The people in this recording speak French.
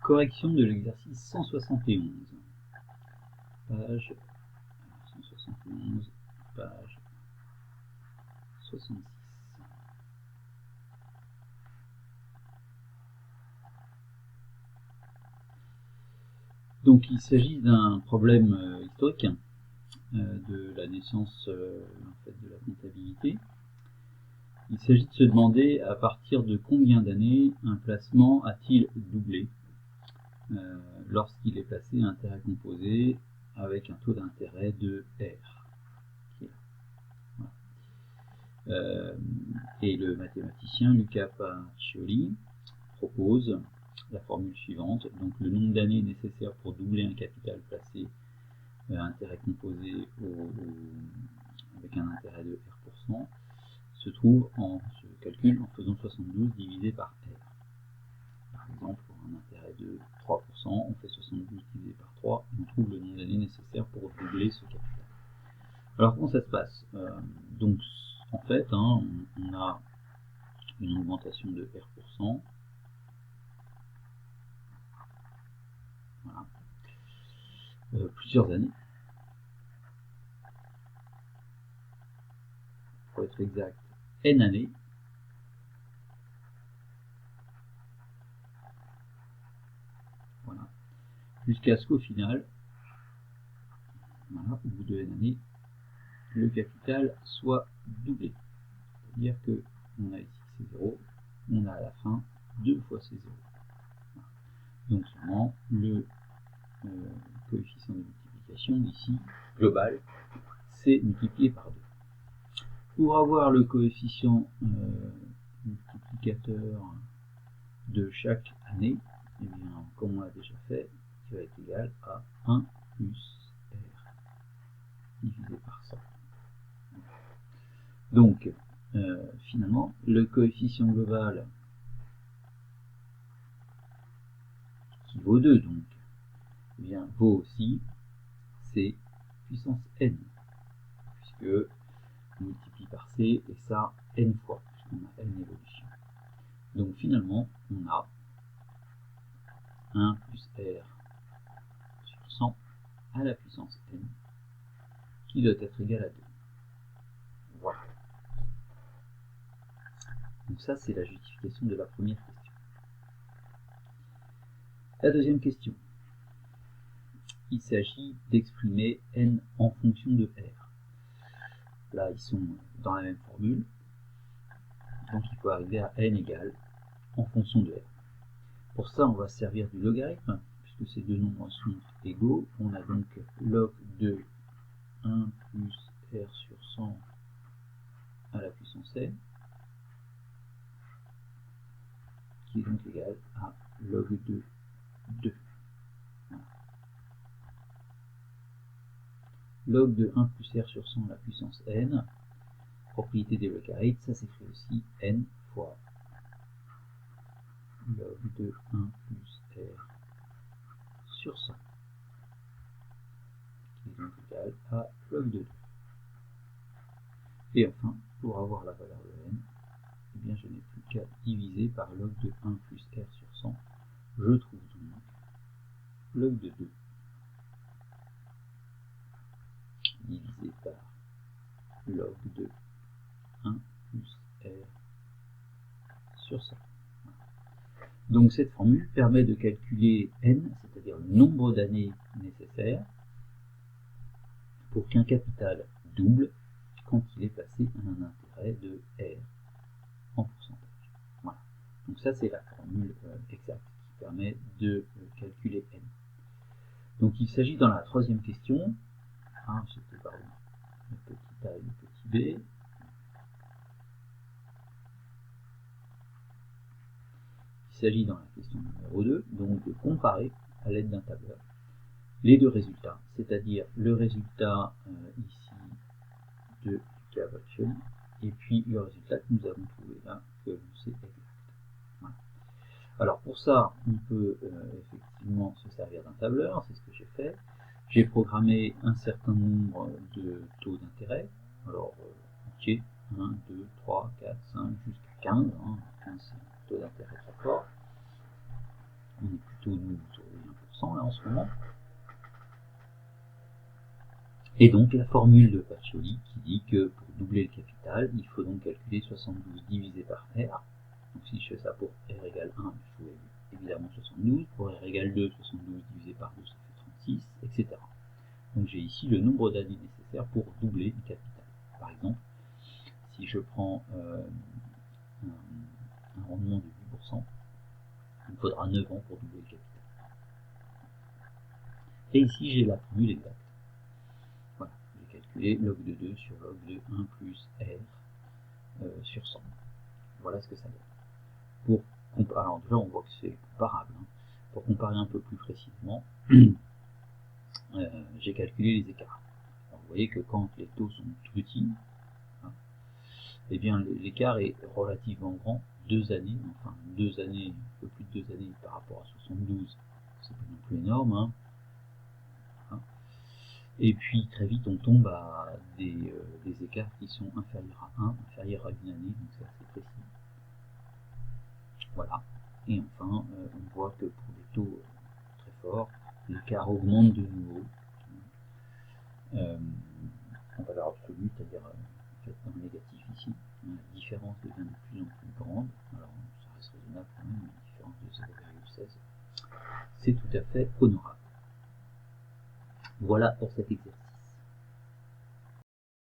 Correction de l'exercice 171. Page 171, page 66. Donc il s'agit d'un problème historique de la naissance en fait, de la comptabilité. Il s'agit de se demander à partir de combien d'années un placement a-t-il doublé lorsqu'il est placé à intérêt composé avec un taux d'intérêt de R. Voilà. Et le mathématicien Luca Pacioli propose la formule suivante. Donc le nombre d'années nécessaires pour doubler un capital placé à intérêt composé avec un intérêt de R% se trouve se calcule en faisant 72 divisé par R. Par exemple, pour un intérêt de 3%, on fait 72 divisé par 3 et on trouve le nombre d'années nécessaires pour doubler ce capital. Alors comment ça se passe donc en fait, on a une augmentation de R%. Voilà. Plusieurs années. Pour être exact, N années. Voilà. Jusqu'à ce qu'au final, voilà, au bout de N années, le capital soit doublé. C'est-à-dire que on a ici C0, on a à la fin 2 fois C0. Voilà. Donc seulement le coefficient de multiplication ici, global, c'est multiplié par 2. Pour avoir le coefficient multiplicateur de chaque année, eh bien, comme on l'a déjà fait, qui va être égal à 1 plus R divisé par 100. Donc, finalement, le coefficient global qui vaut 2, donc, eh bien, vaut aussi C puissance n, puisque on multiplie par C, et ça n fois, puisqu'on a n évolution. Donc finalement, on a 1 plus R sur 100 à la puissance n, qui doit être égal à 2. Voilà. Donc ça, c'est la justification de la première question. La deuxième question. Il s'agit d'exprimer n en fonction de R. Là, ils sont dans la même formule. Donc il faut arriver à n égale en fonction de R. Pour ça, on va se servir du logarithme, puisque ces deux nombres sont égaux. On a donc log de 1 plus R sur 100 à la puissance n, qui est donc égal à log de 2. Voilà. Log de 1 plus R sur 100 à la puissance n, propriété des logarithmes, ça s'écrit aussi n fois log de 1 plus R sur 100, qui est donc égal à log de 2. Et enfin, pour avoir la valeur de n, eh bien, je n'ai plus qu'à diviser par log de 1 plus R sur 100. Je trouve donc log de 2 divisé par log de 1 plus R sur 100. Voilà. Donc cette formule permet de calculer n, c'est-à-dire le nombre d'années nécessaires pour qu'un capital double quand il est placé à un intérêt de R en pourcentage. Voilà. Donc ça, c'est la formule exacte qui permet de calculer n. Donc il s'agit dans la troisième question, c'était pardon, le petit a et le petit b. Il s'agit dans la question numéro 2, donc de comparer à l'aide d'un tableur les deux résultats, c'est-à-dire le résultat ici de Luca Pacioli et puis le résultat que nous avons trouvé là, que l'on sait exact. Voilà. Alors pour ça, on peut effectivement se servir d'un tableur, c'est ce que j'ai fait. J'ai programmé un certain nombre de taux d'intérêt, alors entier, 1, 2, 3, 4, 5, jusqu'à 15, 15 taux d'intérêt très fort. On est plutôt nous, autour de 1% là en ce moment. Et donc la formule de Pacioli qui dit que pour doubler le capital, il faut donc calculer 72 divisé par R. Donc si je fais ça pour R égale 1, il faut évidemment 72. Pour R égale 2, 72 divisé par 2, ça fait 36, etc. Donc j'ai ici le nombre d'années nécessaires pour doubler le capital. Par exemple, si je prends un rendement de 8%, il me faudra 9 ans pour doubler le capital. Et ici j'ai la formule exacte. Voilà, j'ai calculé log de 2 sur log de 1 plus R sur 100. Voilà ce que ça donne. Alors déjà on voit que c'est comparable. Hein. Pour comparer un peu plus précisément, j'ai calculé les écarts. Alors, vous voyez que quand les taux sont tout petits, hein, eh bien l'écart est relativement grand. 2 années, enfin 2 années, un peu plus de 2 années par rapport à 72, c'est pas non plus énorme. Hein. Et puis très vite on tombe à des écarts qui sont inférieurs à 1, inférieurs à une année, donc c'est assez précis. Voilà. Et enfin, on voit que pour des taux très forts, l'écart augmente de nouveau en valeur absolue, c'est-à-dire en fait dans le négatif ici. La différence devient de plus en plus grande. Alors ça reste raisonnable quand même, une différence de 0,16. C'est tout à fait honorable. Voilà pour cet exercice.